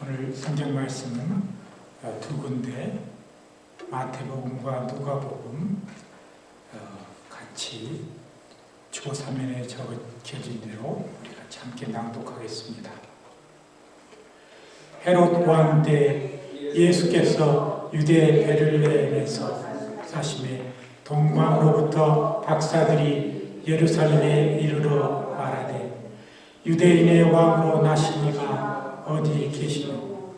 오늘 성경 말씀은 두 군데 마태복음과 누가복음 같이 조3면에 적혀진 대로 우리 같이 함께 낭독하겠습니다. 헤롯 왕 때 예수께서 유대 베들레헴에서 사심에 동방으로부터 박사들이 예루살렘에 이르러 말하되 유대인의 왕으로 나신 이가 어디 계시노?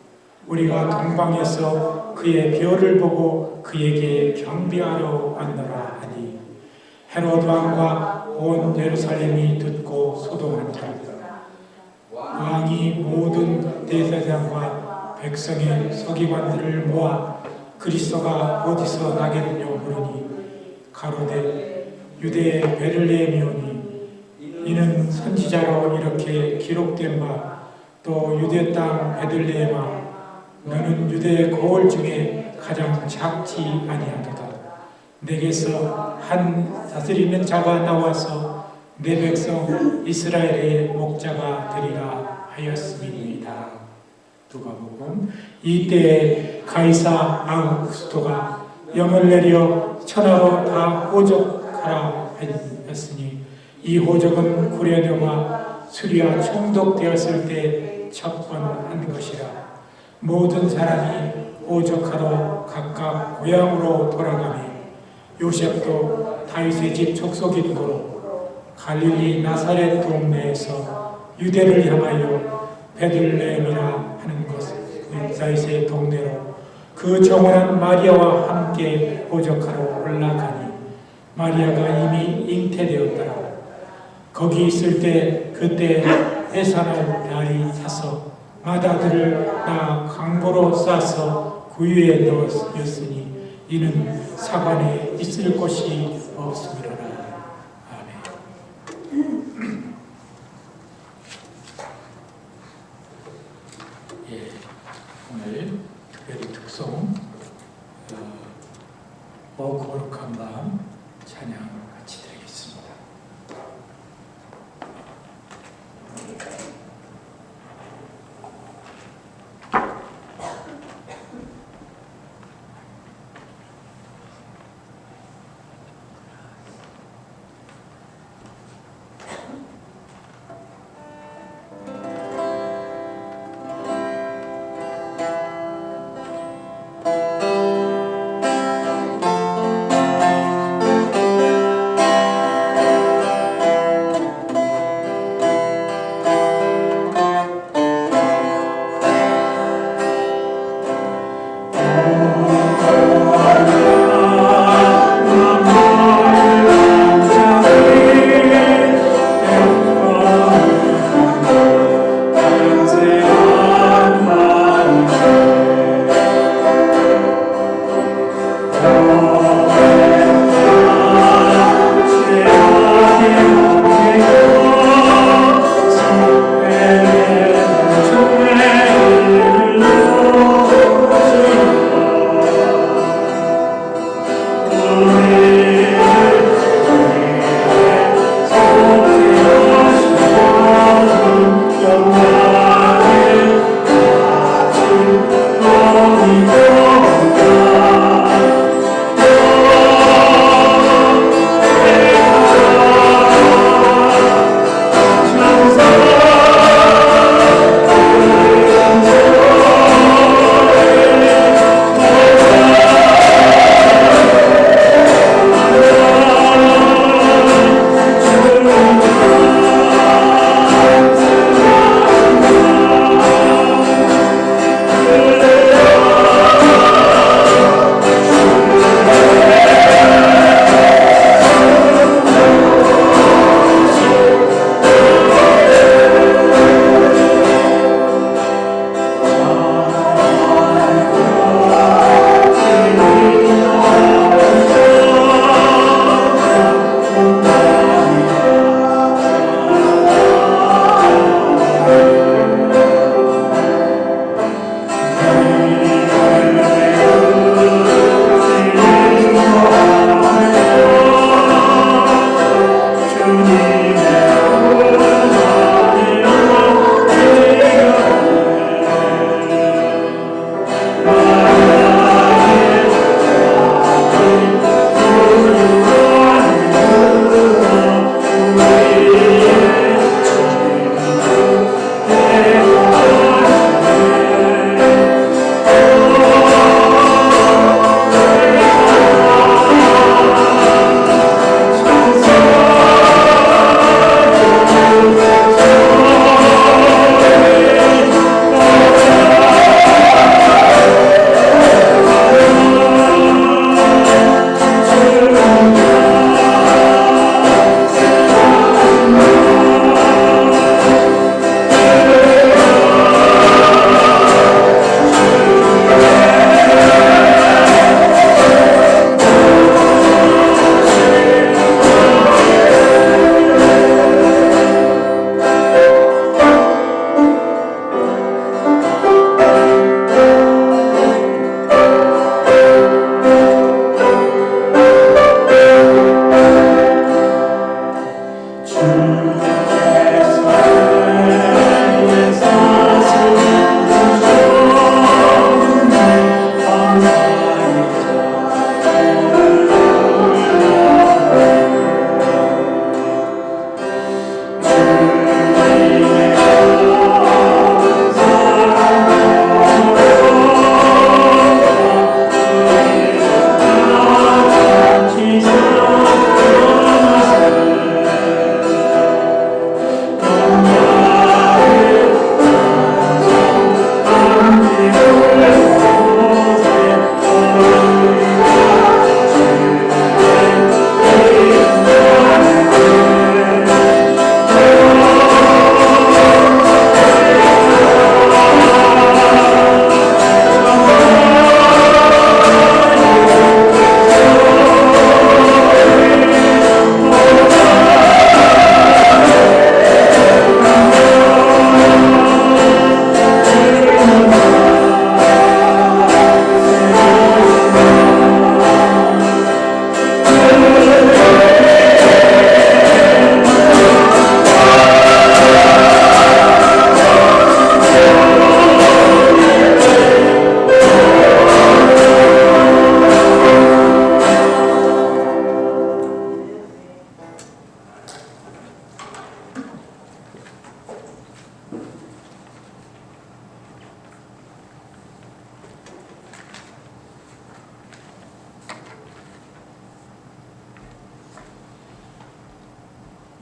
우리가 동방에서 그의 별을 보고 그에게 경배하러 왔노라 하니 헤롯 왕과 온 예루살렘이 듣고 소동한지라. 왕이 모든 대제사장과 백성의 서기관들을 모아 그리스도가 어디서 나겠느냐 물으니 가로되 유대의 베들레헴이오니 이는 선지자로 이렇게 기록된 바 또 유대 땅 베들레헴아 너는 유대 거울 중에 가장 작지 아니하도다. 내게서 한 다스리는 자가 나와서 내 백성 이스라엘의 목자가 되리라 하였음이니이다. 누가복음. 이때에 가이사 아우구스토가 영을 내려 천하로 다 호적하라 했으니 이 호적은 구레네와 수리아 총독되었을 때 첫 번 한 것이라. 모든 사람이 호적하러 각각 고향으로 돌아가니 요셉도 다윗의 집 족속인 고로 갈릴리 나사렛 동네에서 유대를 향하여 베들레헴이라 하는 곳 다윗의 동네로 그 정원한 마리아와 함께 호적하러 올라가니 마리아가 이미 잉태되었더라. 거기 있을 때 그때 해산할 날이 차서 마다들을 나 강보로 싸서 구유에 넣었으니 이는 사관에 있을 곳이 없음이로라. 아멘. 예, 오늘 특별히 특송 오 거룩한 밤 찬양 같이 드리겠습니다.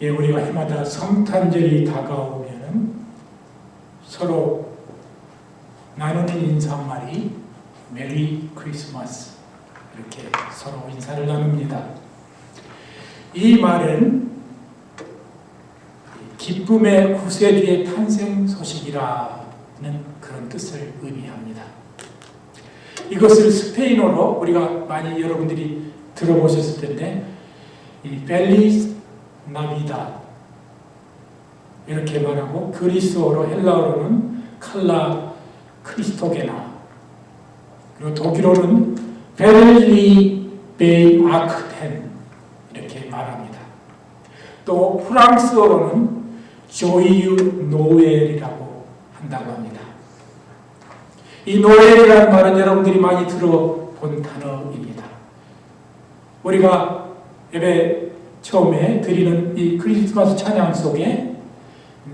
우리가 해마다 성탄절이 다가오면은 서로 나누는 인사말이 메리 크리스마스 이렇게 서로 인사를 나눕니다. 이 말은 기쁨의 구세주의 탄생 소식이라는 그런 뜻을 의미합니다. 이것을 스페인어로 우리가 많이 여러분들이 들어보셨을 텐데 이 펠리스 나비다 이렇게 말하고 그리스어로 헬라어로는 칼라 크리스토게나 그리고 독일어는 벨리 베이 아크텐 이렇게 말합니다. 또 프랑스어로는 조이유 노엘이라고 한다고 합니다. 이 노엘이라는 말은 여러분들이 많이 들어본 단어입니다. 우리가 예배 처음에 드리는 이 크리스마스 찬양 속에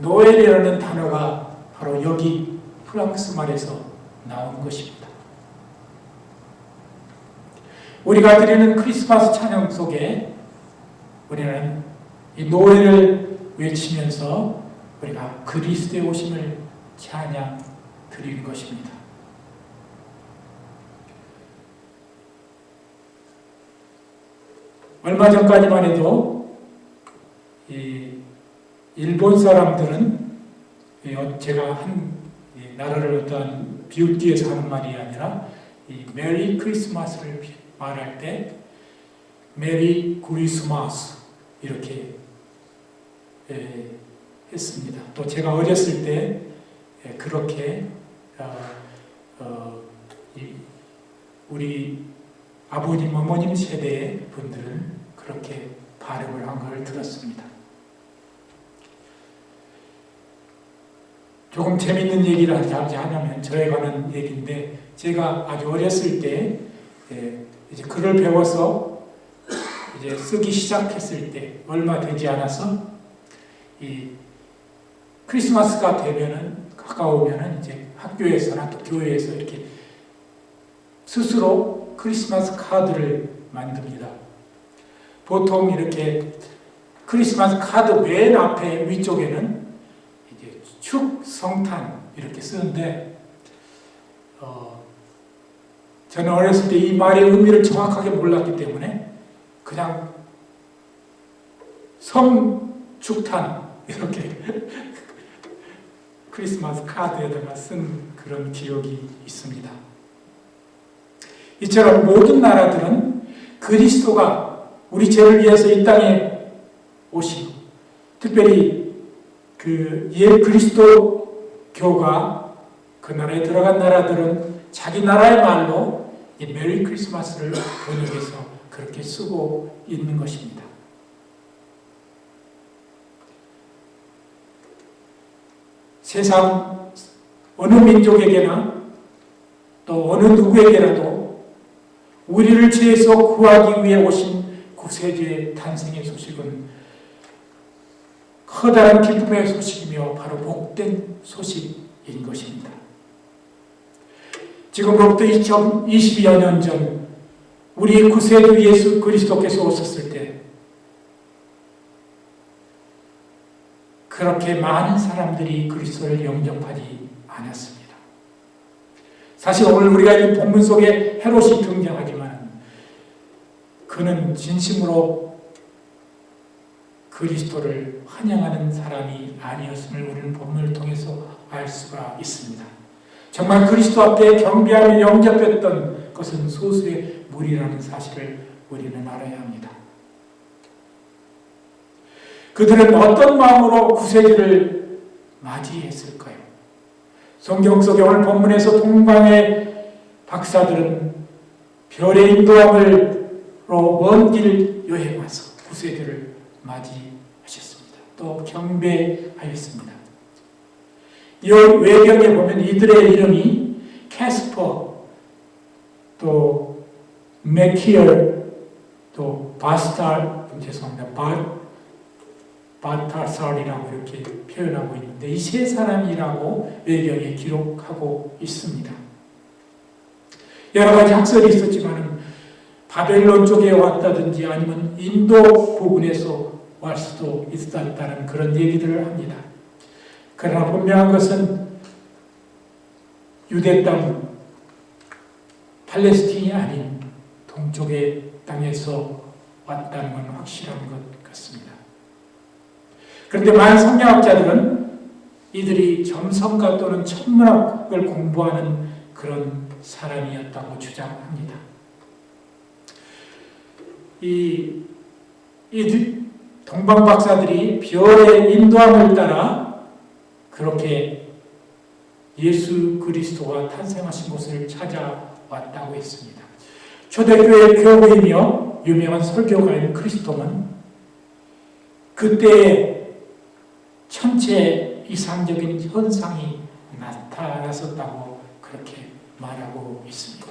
노엘이라는 단어가 바로 여기 프랑스 말에서 나온 것입니다. 우리가 드리는 크리스마스 찬양 속에 우리는 이 노엘을 외치면서 우리가 그리스도의 오심을 찬양 드리는 것입니다. 얼마 전까지만 해도 이 일본 사람들은 제가 한 나라를 어떤 비웃기 위해서 하는 말이 아니라 이 메리 크리스마스를 말할 때 메리 크리스마스 이렇게 했습니다. 또 제가 어렸을 때 그렇게 우리 아버님, 어머님 세대의 분들은 그렇게 발음을 한 걸 들었습니다. 조금 재밌는 얘기를 하냐면 저에 관한 얘기인데 제가 아주 어렸을 때 이제 글을 배워서 이제 쓰기 시작했을 때 얼마 되지 않아서 이 크리스마스가 되면은 가까우면은 이제 학교에서나 또 교회에서 이렇게 스스로 크리스마스 카드를 만듭니다. 보통 이렇게 크리스마스 카드 맨 앞에 위쪽에는 이제 축성탄 이렇게 쓰는데 저는 어렸을 때 이 말의 의미를 정확하게 몰랐기 때문에 그냥 성축탄 이렇게 크리스마스 카드에다가 쓴 그런 기억이 있습니다. 이처럼 모든 나라들은 그리스도가 우리 죄를 위해서 이 땅에 오시고 특별히 그 그리스도교가 그 나라에 들어간 나라들은 자기 나라의 말로 이 메리 크리스마스를 번역해서 그렇게 쓰고 있는 것입니다. 세상 어느 민족에게나 또 어느 누구에게라도 우리를 죄에서 구하기 위해 오신 구세주의 탄생의 소식은 커다란 기쁨의 소식이며 바로 복된 소식인 것입니다. 지금부터 2020여 년 전 우리 구세주 예수 그리스도께서 오셨을 때 그렇게 많은 사람들이 그리스도를 영접하지 않았습니다. 사실 오늘 우리가 이 본문 속에 헤롯이 등장하지만 그는 진심으로 그리스도를 환영하는 사람이 아니었음을 우리는 본문을 통해서 알 수가 있습니다. 정말 그리스도 앞에 경배하며 영접했던 것은 소수의 무리라는 사실을 우리는 알아야 합니다. 그들은 어떤 마음으로 구세주를 맞이했을까요? 성경 속에 오늘 본문에서 동방의 박사들은 별의 인도함으로 먼 길 여행 와서 구세주를 맞이하셨습니다. 또 경배하였습니다. 이 외경에 보면 이들의 이름이 캐스퍼, 또 메키얼, 또 바탈살이라고 이렇게 표현하고 있는데 이 세 사람이라고 외경에 기록하고 있습니다. 여러 가지 학설이 있었지만 바벨론 쪽에 왔다든지 아니면 인도 부분에서 왔을 수도 있었다는 그런 얘기들을 합니다. 그러나 분명한 것은 유대 땅, 팔레스틴이 아닌 동쪽의 땅에서 왔다는 건 확실한 것 같습니다. 그런데 많은 성경학자들은 이들이 점성가 또는 천문학을 공부하는 그런 사람이었다고 주장합니다. 이 동방 박사들이 별의 인도함을 따라 그렇게 예수 그리스도가 탄생하신 곳을 찾아왔다고 했습니다. 초대교회 교부이며 유명한 설교가인 크리스톰은 그때의 천체 이상적인 현상이 나타났었다고 그렇게 말하고 있습니다.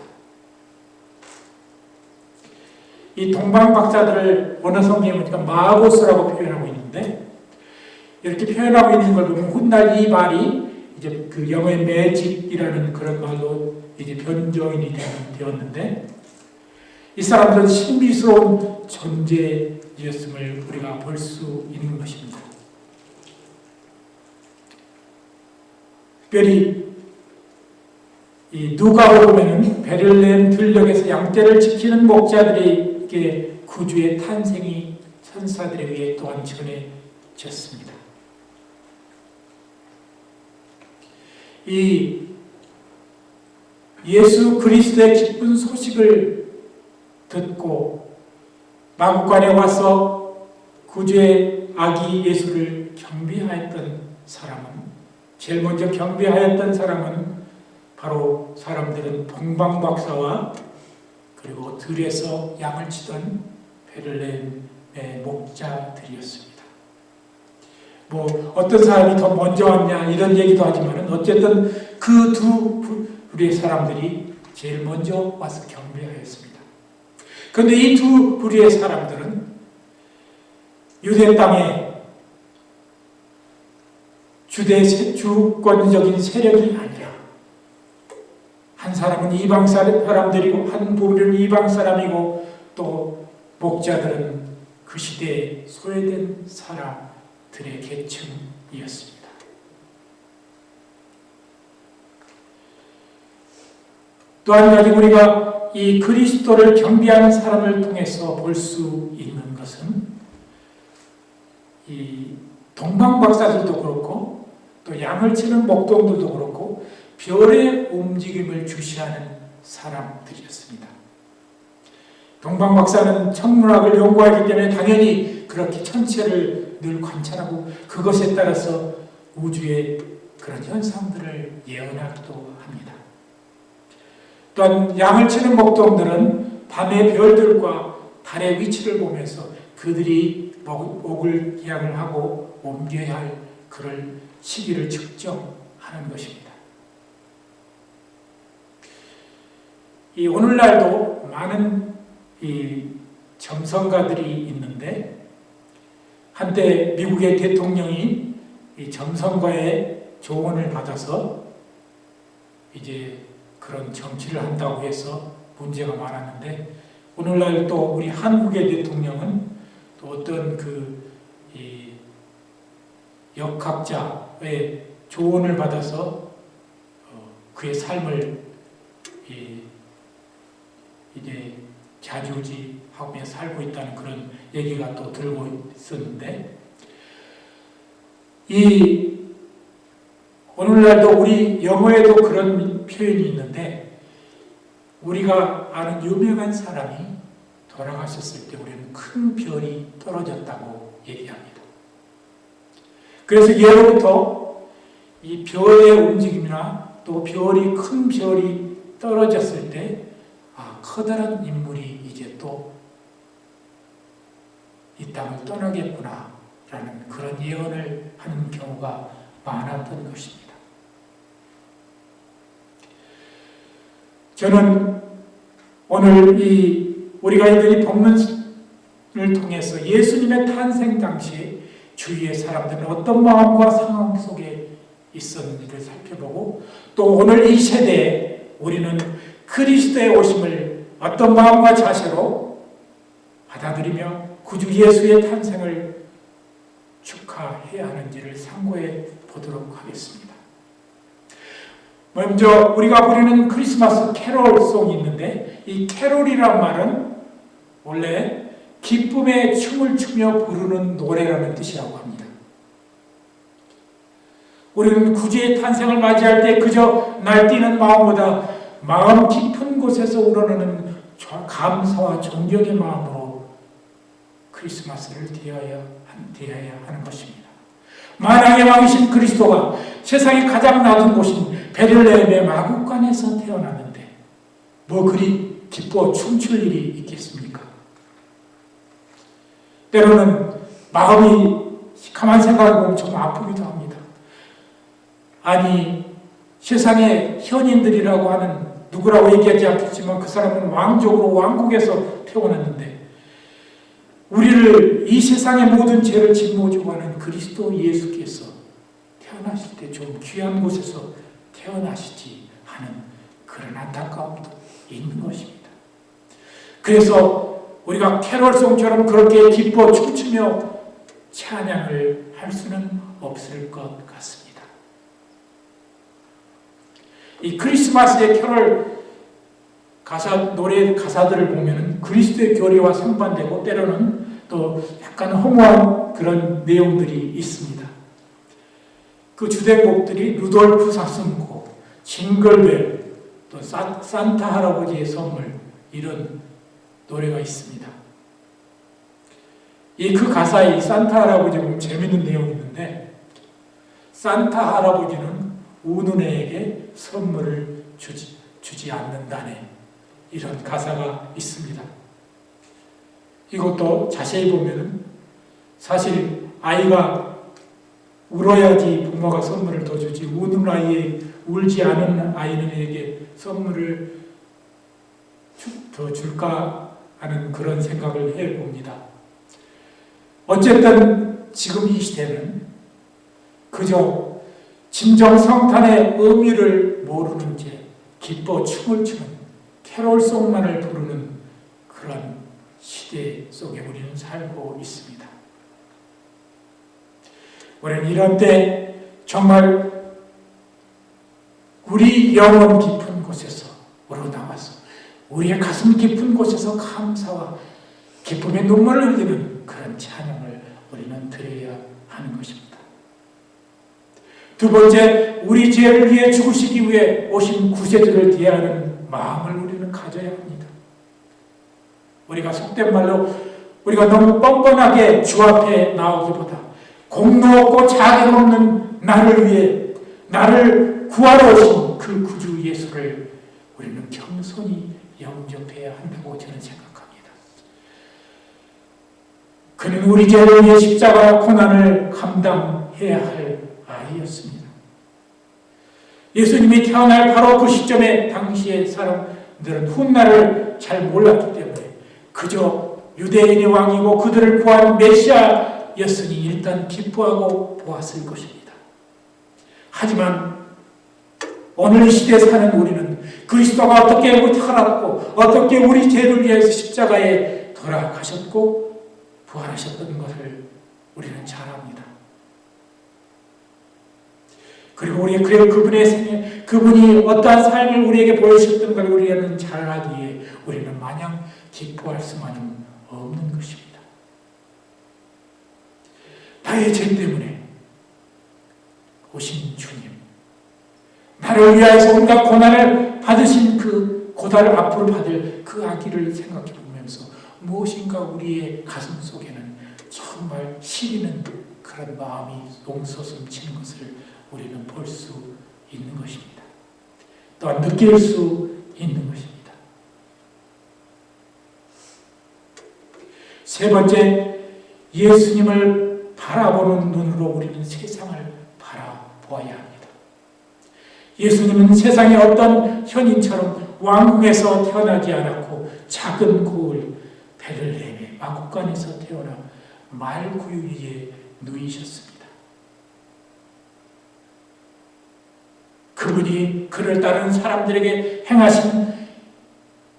이 동방 박사들을 어느 성경에 보니까 마고스라고 표현하고 있는데, 이렇게 표현하고 있는 걸 보면 훗날 이 말이 이제 그 영어의 매직이라는 그런 말로 이제 변조인이 되었는데, 이 사람들은 신비스러운 존재였음을 우리가 볼 수 있는 것입니다. 특별히 이 누가로 보면은 베들레헴 들녘에서 양떼를 지키는 목자들에게 구주의 탄생이 천사들에 의해 또한 전해졌습니다. 이 예수 그리스도의 기쁜 소식을 듣고 마구간에 와서 구주의 아기 예수를 경배하였던 사람은, 제일 먼저 경배하였던 사람은 바로 사람들은 동방박사와 그리고 들에서 양을 치던 베들레헴의 목자들이었습니다. 뭐 어떤 사람이 더 먼저 왔냐 이런 얘기도 하지만 어쨌든 그 두 부류의 사람들이 제일 먼저 와서 경배하였습니다. 그런데 이 두 부류의 사람들은 유대 땅에 주권적인 세력이 아니라 한 사람은 이방 사람들이고 한 부류는 이방 사람이고 또 목자들은 그 시대에 소외된 사람들의 계층이었습니다. 또 한 가지 우리가 이 그리스도를 경배하는 사람을 통해서 볼 수 있는 것은 이 동방박사들도 그렇고 또 양을 치는 목동들도 그렇고 별의 움직임을 주시하는 사람들이었습니다. 동방박사는 천문학을 연구하기 때문에 당연히 그렇게 천체를 늘 관찰하고 그것에 따라서 우주의 그런 현상들을 예언하기도 합니다. 또한 양을 치는 목동들은 밤의 별들과 달의 위치를 보면서 그들이 먹을 기약을 하고 옮겨야 할 그럴 시기를 측정하는 것입니다. 이 오늘날도 많은 이 점성가들이 있는데 한때 미국의 대통령이 이 점성가의 조언을 받아서 이제 그런 정치를 한다고 해서 문제가 많았는데 오늘날 또 우리 한국의 대통령은 또 어떤 이 역학자의 조언을 받아서 그의 삶을 이제 좌지우지하며 살고 있다는 그런 얘기가 또 들고 있었는데 오늘날도 우리 영어에도 그런 표현이 있는데 우리가 아는 유명한 사람이 돌아가셨을 때 우리는 큰 별이 떨어졌다고 얘기합니다. 그래서 예로부터 이 별의 움직임이나 또 큰 별이 떨어졌을 때 커다란 인물이 이제 또 이 땅을 떠나겠구나 라는 그런 예언을 하는 경우가 많았던 것입니다. 저는 오늘 우리가 읽은 이 본문을 통해서 예수님의 탄생 당시에 주위의 사람들은 어떤 마음과 상황 속에 있었는지를 살펴보고 또 오늘 이 세대에 우리는 그리스도의 오심을 어떤 마음과 자세로 받아들이며 구주 예수의 탄생을 축하해야 하는지를 상고해 보도록 하겠습니다. 먼저 우리가 부르는 크리스마스 캐롤송이 있는데, 이 캐롤이란 말은 원래 기쁨의 춤을 추며 부르는 노래라는 뜻이라고 합니다. 우리는 구주의 탄생을 맞이할 때 그저 날뛰는 마음보다 마음 깊은 곳에서 우러나는 감사와 존경의 마음으로 크리스마스를 대해야 하는 것입니다. 만왕의 왕이신 그리스도가 세상의 가장 낮은 곳인 베들레헴의 마구간에서 태어났는데 뭐 그리 기뻐 춤출 일이 있겠습니까? 때로는 마음이 가만 생각해보면 좀 아프기도 합니다. 아니, 세상의 현인들이라고 하는, 누구라고 얘기하지 않겠지만 그 사람은 왕족으로 왕국에서 태어났는데 우리를 이 세상의 모든 죄를 짊어지고 하는 그리스도 예수께서 태어나실 때 좀 귀한 곳에서 태어나시지 하는 그런 안타까움도 있는 것입니다. 그래서 우리가 캐롤송처럼 그렇게 기뻐 춤추며 찬양을 할 수는 없을 것 같습니다. 이 크리스마스의 캐롤 노래 가사들을 보면 그리스도의 교리와 상반되고 때로는 또 약간 허무한 그런 내용들이 있습니다. 그 주제곡들이 루돌프 사슴고, 징글벨, 또 산타 할아버지의 선물, 이런 노래가 있습니다. 그 가사에 산타 할아버지 보면 재밌는 내용이 있는데, 산타 할아버지는 우는 애에게 선물을 주지 않는다네, 이런 가사가 있습니다. 이것도 자세히 보면 사실 아이가 울어야지 부모가 선물을 더 주지, 우는 아이에, 울지 않은 아이에게 선물을 더 줄까 하는 그런 생각을 해봅니다. 어쨌든 지금 이 시대는 그저 진정성탄의 의미를 모르는 채 기뻐 춤을 추는 캐롤송만을 부르는 그런 시대 속에 우리는 살고 있습니다. 우리는 이런 때 정말 우리 영혼 깊은 곳에서 우러나와서 우리의 가슴 깊은 곳에서 감사와 기쁨의 눈물을 흘리는 그런 찬양을 우리는 드려야 하는 것입니다. 두 번째, 우리 죄를 위해 죽으시기 위해 오신 구세주를 대하는 마음을 우리는 가져야 합니다. 우리가 속된 말로 우리가 너무 뻔뻔하게 주 앞에 나오기보다 공로 없고 자격 없는 나를 위해 나를 구하러 오신 그 구주 예수를 우리는 겸손히 영접해야 한다고 저는 생각합니다. 그는 우리 죄를 위해 십자가 고난을 감당해야 할 아이였습니다. 예수님이 태어날 바로 그 시점에 당시의 사람들은 훗날을 잘 몰랐기 때문에 그저 유대인의 왕이고 그들을 구한 메시아였으니 일단 기뻐하고 보았을 것입니다. 하지만 오늘 이 시대에 사는 우리는 그리스도가 어떻게 우리 태어났고 어떻게 우리 죄를 위해서 십자가에 돌아가셨고 부활하셨던 것을 우리는 잘 압니다. 그리고 그분의 생애, 그분이 어떠한 삶을 우리에게 보여주셨던 걸 우리는 잘 알기에 우리는 마냥 기뻐할 수만은 없는 것입니다. 나의 죄 때문에 오신 주님, 나를 위하여서 온갖 고난을 받으신 그 고난을 앞으로 받을 그 아기를 생각해 보면서 무엇인가 우리의 가슴 속에는 정말 시리는 그런 마음이 옹솟음치는 것을 우리는 볼 수 있는 것입니다. 또한 느낄 수 있는 것입니다. 세 번째, 예수님을 바라보는 눈으로 우리는 세상을 바라보아야 합니다. 예수님은 세상의 어떤 현인처럼 왕궁에서 태어나지 않았고 작은 고을 베들레헴의 마구간에서 태어나 말구유 위에 누이셨습니다. 그분이 그를 따르는 사람들에게 행하신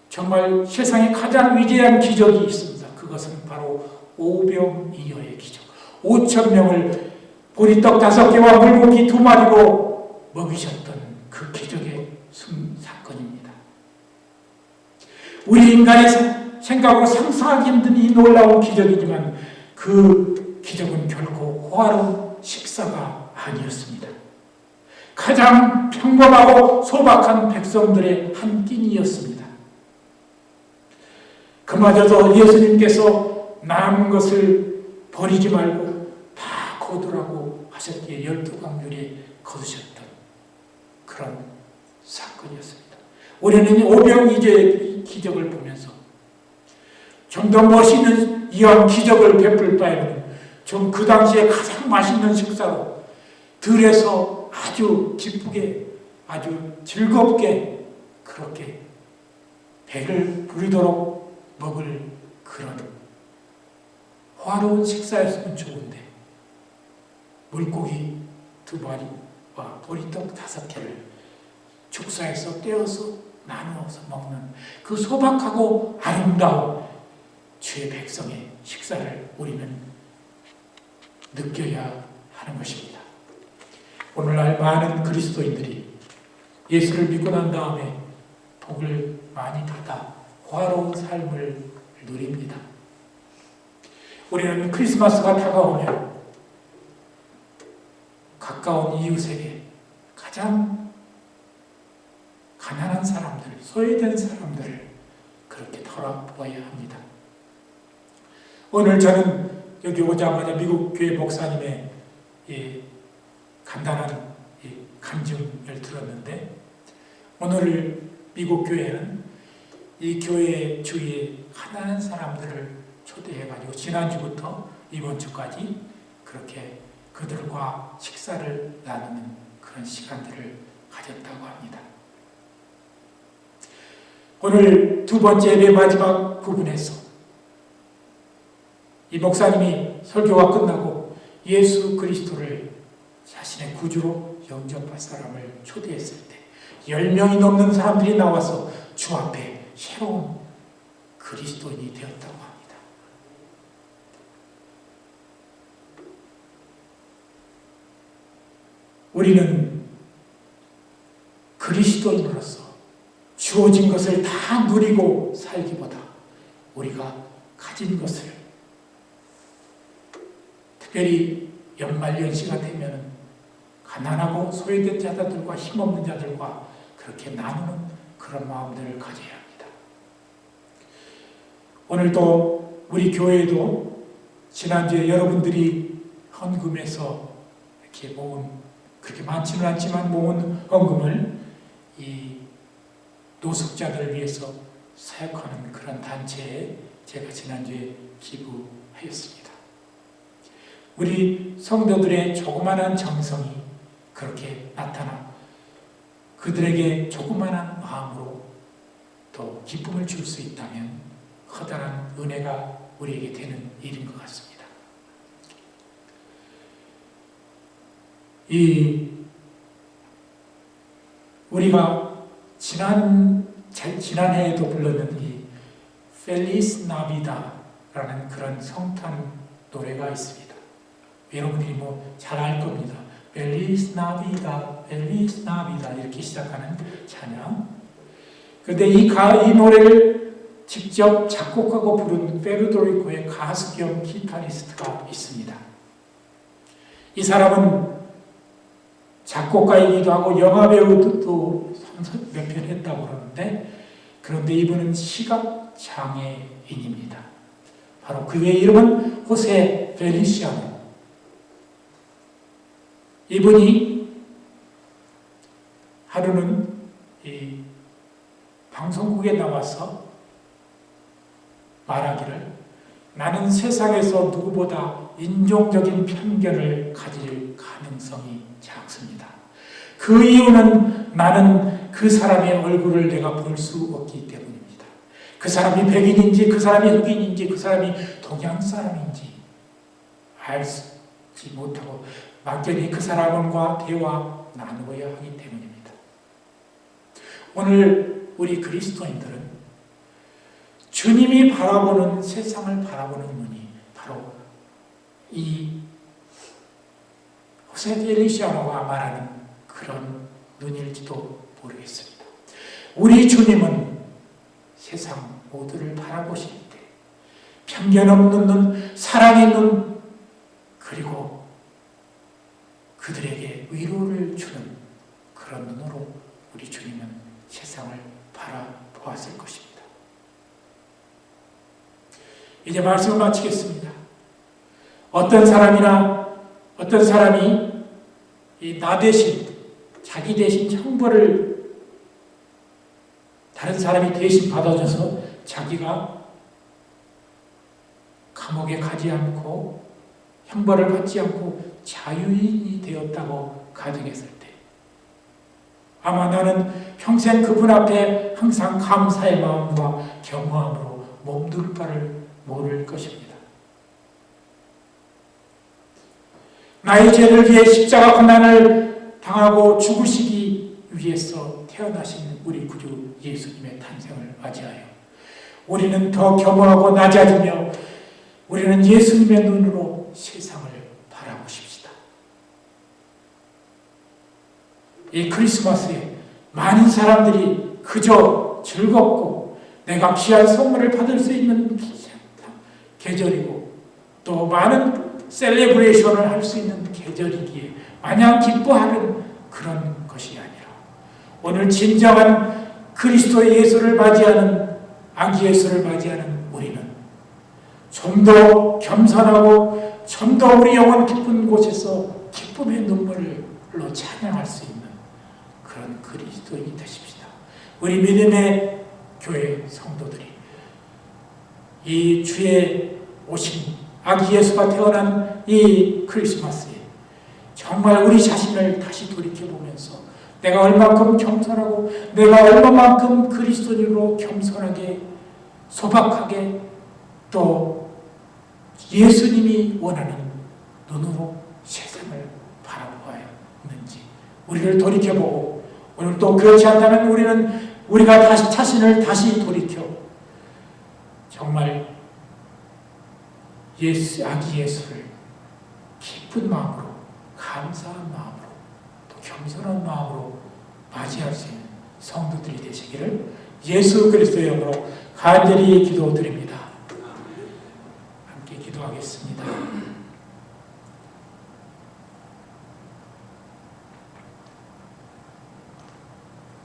정말 세상에 가장 위대한 기적이 있습니다. 그것은 바로 오병이어의 기적. 5천 명을 보리떡 5개와 물고기 2마리로 먹이셨던 그 기적의 사건입니다. 우리 인간의 생각으로 상상하기 힘든 이 놀라운 기적이지만 그 기적은 결코 호화로운 식사가 아니었습니다. 가장 평범하고 소박한 백성들의 한 끼니였습니다. 그마저도 예수님께서 남은 것을 버리지 말고 다 거두라고 하셨기에 12강률에 거두셨던 그런 사건이었습니다. 우리는 오병이어의 기적을 보면서 좀 더 멋있는 이런 기적을 베풀 바에는 좀 그 당시에 가장 맛있는 식사로 들에서 아주 기쁘게 아주 즐겁게 그렇게 배를 부르도록 먹을 그런 화로운 식사였으면 좋은데 물고기 2마리와 보리떡 5개를 축사해서 떼어서 나누어서 먹는 그 소박하고 아름다운 주의 백성의 식사를 우리는 느껴야 하는 것입니다. 오늘날 많은 그리스도인들이 예수를 믿고 난 다음에 복을 많이 받아 화로운 삶을 누립니다. 우리는 크리스마스가 다가오면 가까운 이웃에게 가장 가난한 사람들, 소외된 사람들을 그렇게 돌아보아야 합니다. 오늘 저는 여기 오자마자 미국 교회 목사님의 간단한 간증을 들었는데 오늘 미국 교회는 이 교회 주위에 가난한 사람들을 초대해가지고 지난주부터 이번 주까지 그렇게 그들과 식사를 나누는 그런 시간들을 가졌다고 합니다. 오늘 2번째 예배 마지막 부분에서 이 목사님이 설교가 끝나고 예수 그리스도를 자신의 구주로 영접할 사람을 초대했을 때 10명이 넘는 사람들이 나와서 주 앞에 새로운 그리스도인이 되었다고 합니다. 우리는 그리스도인으로서 주어진 것을 다 누리고 살기보다 우리가 가진 것을 특별히 연말연시가 되면 가난하고 소외된 자들과 힘없는 자들과 그렇게 나누는 그런 마음들을 가져야 합니다. 오늘도 우리 교회에도 지난주에 여러분들이 헌금해서 이렇게 모은, 그렇게 많지는 않지만 모은 헌금을 이 노숙자들을 위해서 사역하는 그런 단체에 제가 지난주에 기부하였습니다. 우리 성도들의 조그마한 정성이 그렇게 나타나 그들에게 조그마한 마음으로 또 기쁨을 줄 수 있다면 커다란 은혜가 우리에게 되는 일인 것 같습니다. 우리가 지난해에도 불렀는 이 펠리스 나비다라는 그런 성탄 노래가 있습니다. 여러분들이 잘 알 겁니다. 펠리스 나비다, 펠리스 나비다 이렇게 시작하는 찬양. 그런데 이 노래를 직접 작곡하고 부른 페르도리코의 가수 겸 기타리스트가 있습니다. 이 사람은 작곡가이기도 하고 영화배우도 몇 편 했다고 그러는데 그런데 이분은 시각장애인입니다. 바로 그의 이름은 호세 펠리시아노. 이분이 하루는 이 방송국에 나와서 말하기를 나는 세상에서 누구보다 인종적인 편견을 가질 가능성이 작습니다. 그 이유는 나는 그 사람의 얼굴을 내가 볼 수 없기 때문입니다. 그 사람이 백인인지 그 사람이 흑인인지 그 사람이 동양 사람인지 알지 못하고 막연히 그 사람과 대화 나누어야 하기 때문입니다. 오늘 우리 그리스도인들은 주님이 바라보는 세상을 바라보는 눈이 바로 이 혹시 펠리시아노가 말하는 그런 눈일지도 모르겠습니다. 우리 주님은 세상 모두를 바라보실 때 편견 없는 눈, 사랑의 눈, 그리고 그들에게 위로를 주는 그런 눈으로 우리 주님은 세상을 바라보았을 것입니다. 이제 말씀을 마치겠습니다. 어떤 사람이 나 대신, 자기 대신 형벌을 다른 사람이 대신 받아줘서 자기가 감옥에 가지 않고 형벌을 받지 않고 자유인이 되었다고 가정했을 때 아마 나는 평생 그분 앞에 항상 감사의 마음과 겸허함으로 몸둘 바를 모를 것입니다. 나의 죄를 위해 십자가 고난을 당하고 죽으시기 위해서 태어나신 우리 구주 예수님의 탄생을 맞이하여 우리는 더 겸허하고 낮아지며 우리는 예수님의 눈으로 세상을 바라보십시다. 이 크리스마스에 많은 사람들이 그저 즐겁고 내가 귀한 선물을 받을 수 있는 계절이고 또 많은 셀레브레이션을 할 수 있는 계절이기에 마냥 기뻐하는 그런 것이 아니라 오늘 진정한 그리스도의 예수를 맞이하는 아기 예수를 맞이하는 우리는 좀 더 겸손하고 좀 더 우리 영혼 깊은 곳에서 기쁨의 눈물로 찬양할 수 있는 그런 그리스도인이 되십시다. 우리 믿음의 교회 성도들이 이 주의 오신 아기 예수가 태어난 이 크리스마스에 정말 우리 자신을 다시 돌이켜보면서 내가 얼마큼 겸손하고 내가 얼마만큼 그리스도인으로 겸손하게 소박하게 또 예수님이 원하는 눈으로 세상을 바라보아야 하는지 우리를 돌이켜보고 오늘 또 그렇지 않다면 우리가 다시 자신을 다시 돌이켜 정말 아기 예수를 기쁜 마음으로 감사한 마음으로 또 겸손한 마음으로 맞이할 수 있는 성도들이 되시기를 예수 그리스도의 이름으로 간절히 기도드립니다. 함께 기도하겠습니다.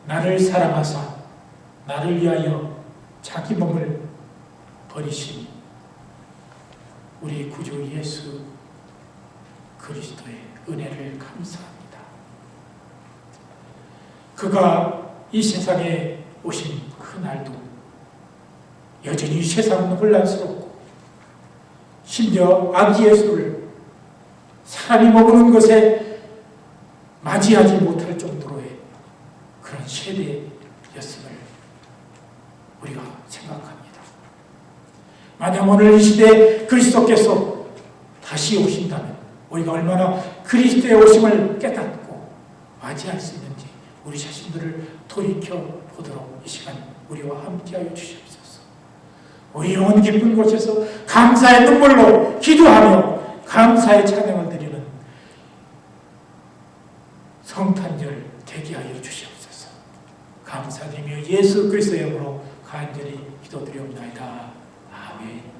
나를 사랑하사 나를 위하여 자기 몸을 버리신 우리 구주 예수 그리스도의 은혜를 감사합니다. 그가 이 세상에 오신 그날도 여전히 세상은 혼란스럽고 심지어 아기 예수를 사람이 머무는 것에 맞이하지 못할 정도로의 그런 세대였음을 우리가 생각합니다. 만약 오늘 이 시대에 그리스도께서 다시 오신다면 우리가 얼마나 그리스도의 오심을 깨닫고 맞이할 수 있는지 우리 자신들을 돌이켜보도록 이 시간 우리와 함께하여 주시옵소서. 우리 영혼 깊은 곳에서 감사의 눈물로 기도하며 감사의 찬양을 드리는 성탄절 되게 하여 주시옵소서. 감사드리며 예수 그리스도의 이름으로 간절히 기도드리옵나이다. 아멘.